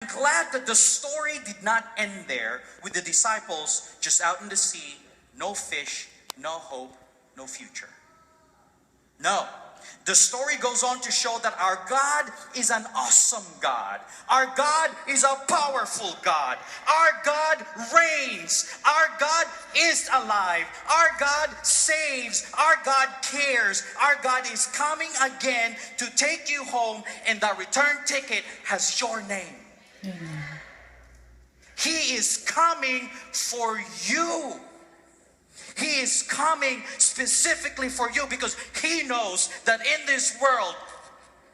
Glad that the story did not end there with the disciples just out in the sea, no fish, no hope, no future. No. The story goes on to show that our God is an awesome God. Our God is a powerful God. Our God reigns. Our God is alive. Our God saves. Our God cares. Our God is coming again to take you home, and the return ticket has your name. Amen. He is coming for you. He is coming specifically for you because He knows that in this world,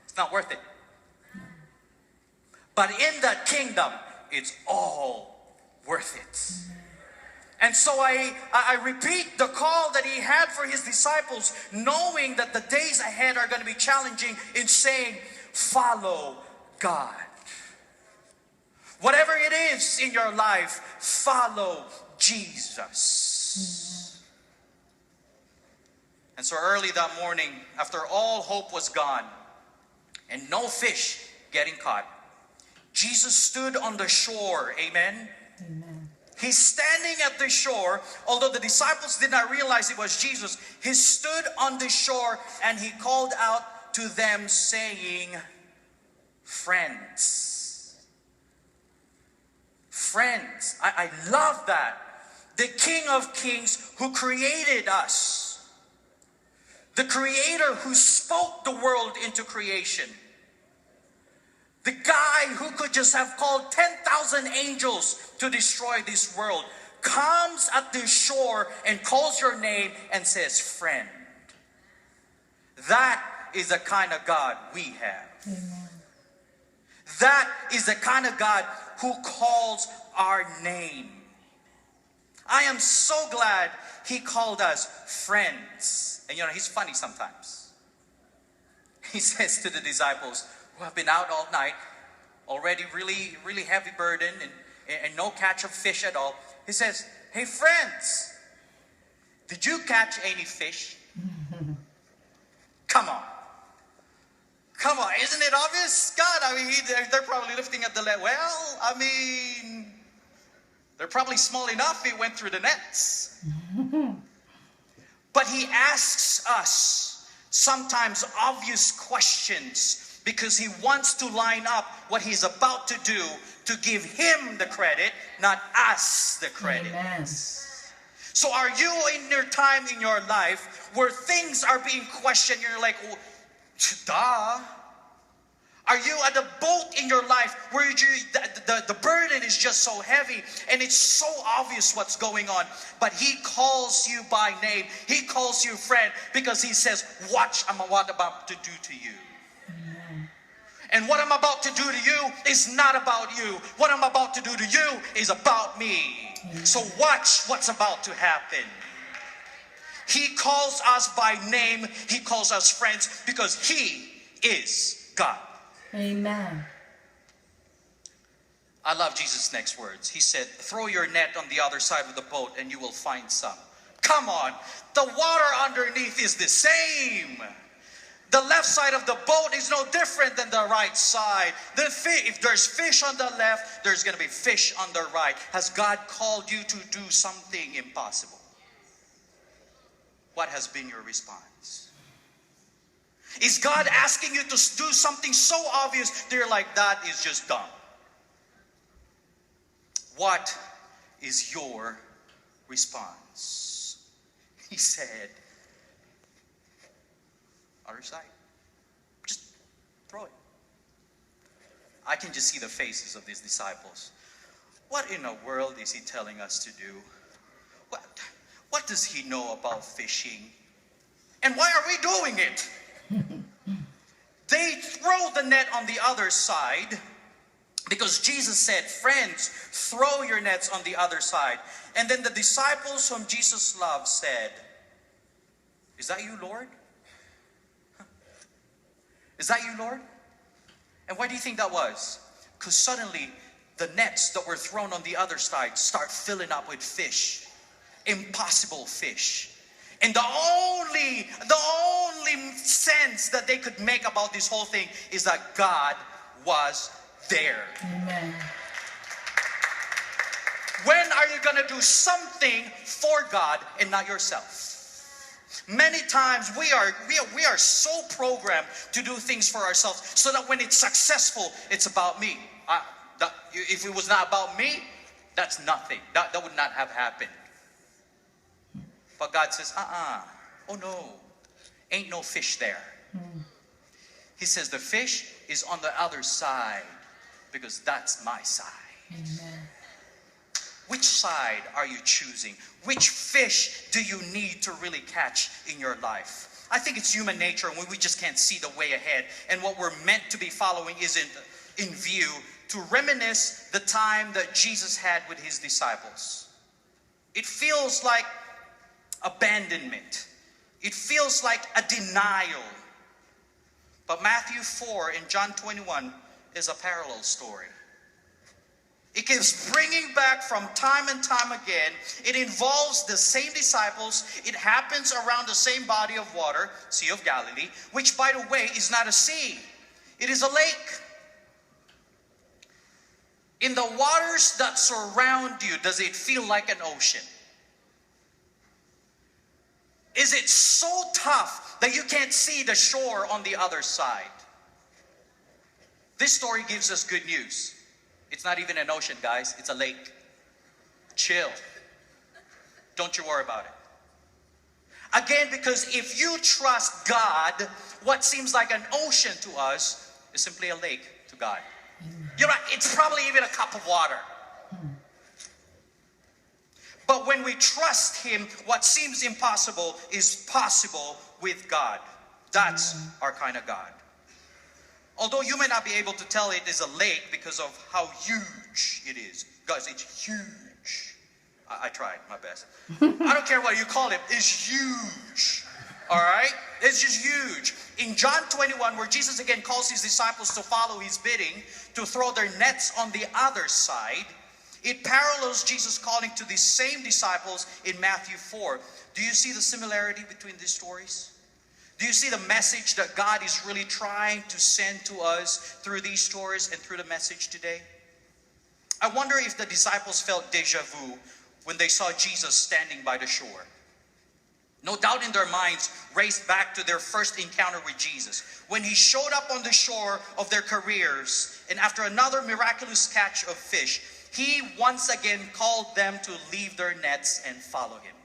it's not worth it. But in that kingdom, it's all worth it. And so I repeat the call that He had for His disciples, knowing that the days ahead are going to be challenging, in saying, follow God. Whatever it is in your life, follow Jesus. And so early that morning, after all hope was gone and no fish getting caught, Jesus stood on the shore. Amen? Amen. He's standing at the shore. Although the disciples did not realize it was Jesus, He stood on the shore and He called out to them saying, friends. Friends. I love that. The King of Kings who created us. The Creator who spoke the world into creation. The guy who could just have called 10,000 angels to destroy this world comes at the shore and calls your name and says, friend. That is the kind of God we have. Amen. That is the kind of God who calls our name. I am so glad He called us friends. And you know, He's funny sometimes. He says to the disciples who have been out all night, already really heavy burden and no catch of fish at all. He says, hey friends, did you catch any fish? Come on. Come on, isn't it obvious? God, I mean, they're probably lifting at the net. Well, I mean, they're probably small enough it went through the nets. But He asks us sometimes obvious questions because He wants to line up what He's about to do to give Him the credit, not us the credit. Amen. So are you in your time in your life where things are being questioned? You're like, oh, duh. Are you at a boat in your life where the burden is just so heavy and it's so obvious what's going on, but He calls you by name. He calls you friend because He says, watch what I'm about to do to you. Amen. And what I'm about to do to you is not about you. What I'm about to do to you is about me. Amen. So watch what's about to happen. He calls us by name. He calls us friends because He is God. Amen. I love Jesus' next words. He said, throw your net on the other side of the boat and you will find some. Come on. The water underneath is the same. The left side of the boat is no different than the right side. If there's fish on the left, there's going to be fish on the right. Has God called you to do something impossible? What has been your response? Is God asking you to do something so obvious that you're like, that is just dumb? What is your response? He said, other side. Just throw it. I can just see the faces of these disciples. What in the world is He telling us to do? What does He know about fishing? And why are we doing it? They throw the net on the other side because Jesus said, friends, throw your nets on the other side. And then the disciples whom Jesus loved said, is that you, Lord? Is that you, Lord? And why do you think that was? Because suddenly the nets that were thrown on the other side start filling up with fish. Impossible fish. And the only sense that they could make about this whole thing is that God was there. Amen. When are you going to do something for God and not yourself? Many times we are so programmed to do things for ourselves so that when it's successful, it's about me. If it was not about me, that's nothing. That would not have happened. But God says, oh no, ain't no fish there. He says the fish is on the other side because that's my side. Amen. Which side are you choosing? Which fish do you need to really catch in your life? I think it's human nature when we just can't see the way ahead, and what we're meant to be following isn't in view, to reminisce the time that Jesus had with his disciples. It feels like abandonment. It feels like a denial. But Matthew 4 and John 21 is a parallel story. It keeps bringing back from time and time again. It involves the same disciples. It happens around the same body of water, Sea of Galilee, which, by the way, is not a sea. It is a lake. In the waters that surround you, does it feel like an ocean? Is it so tough that you can't see the shore on the other side? This story gives us good news. It's not even an ocean, guys. It's a lake. Chill. Don't you worry about it. Again, because if you trust God, what seems like an ocean to us is simply a lake to God. You're right. It's probably even a cup of water. But when we trust Him, what seems impossible is possible with God. That's our kind of God. Although you may not be able to tell it is a lake because of how huge it is. Guys, it's huge. I tried my best. I don't care what you call it. It's huge. All right? It's just huge. In John 21, where Jesus again calls his disciples to follow his bidding, to throw their nets on the other side, it parallels Jesus calling to these same disciples in Matthew 4. Do you see the similarity between these stories? Do you see the message that God is really trying to send to us through these stories and through the message today? I wonder if the disciples felt deja vu when they saw Jesus standing by the shore. No doubt in their minds raced back to their first encounter with Jesus, when he showed up on the shore of their careers, and after another miraculous catch of fish, he once again called them to leave their nets and follow him.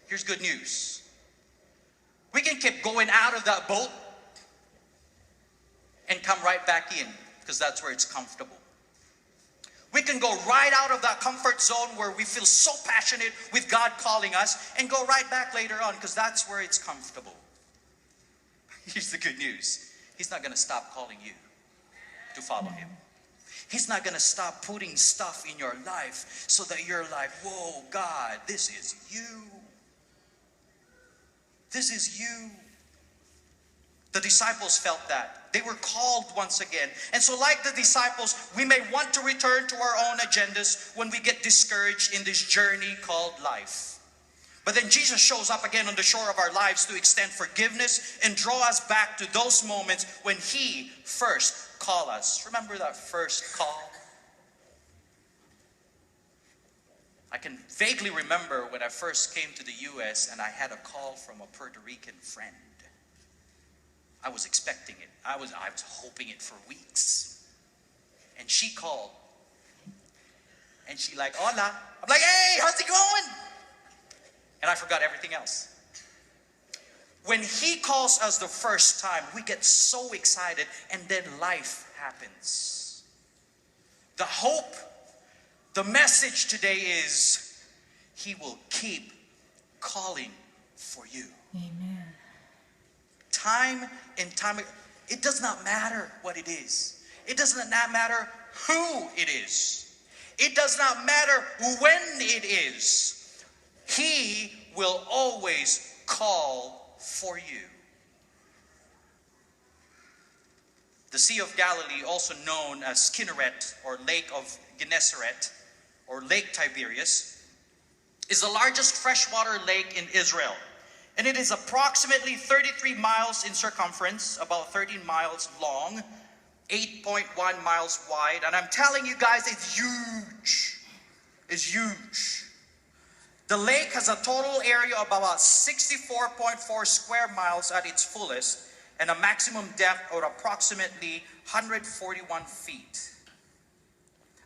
Here's good news. We can keep going out of that boat and come right back in, because that's where it's comfortable. We can go right out of that comfort zone where we feel so passionate with God calling us and go right back later on, because that's where it's comfortable. Here's the good news. He's not going to stop calling you to follow him. He's not going to stop putting stuff in your life so that you're like, whoa, God, this is you. This is you. The disciples felt that. They were called once again. And so like the disciples, we may want to return to our own agendas when we get discouraged in this journey called life. But then Jesus shows up again on the shore of our lives to extend forgiveness and draw us back to those moments when he first called us. Remember that first call? I can vaguely remember when I first came to the U.S. and I had a call from a Puerto Rican friend. I was expecting it. I was hoping it for weeks. And she called. And she like, hola. I'm like, hey, how's it going? And I forgot everything else. When he calls us the first time, we get so excited, and then life happens. The hope, the message today is, he will keep calling for you. Amen. Time and time, it does not matter what it is. It does not matter who it is. It does not matter when it is. He will always call for you. The Sea of Galilee, also known as Kinneret or Lake of Gennesaret or Lake Tiberias, is the largest freshwater lake in Israel. And it is approximately 33 miles in circumference, about 13 miles long, 8.1 miles wide. And I'm telling you guys, it's huge. It's huge. The lake has a total area of about 64.4 square miles at its fullest and a maximum depth of approximately 141 feet.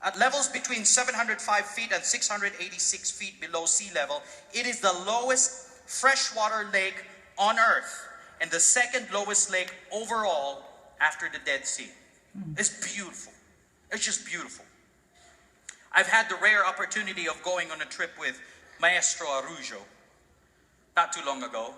At levels between 705 feet and 686 feet below sea level, it is the lowest freshwater lake on Earth and the second lowest lake overall after the Dead Sea. It's beautiful. It's just beautiful. I've had the rare opportunity of going on a trip with Maestro Arujo not too long ago.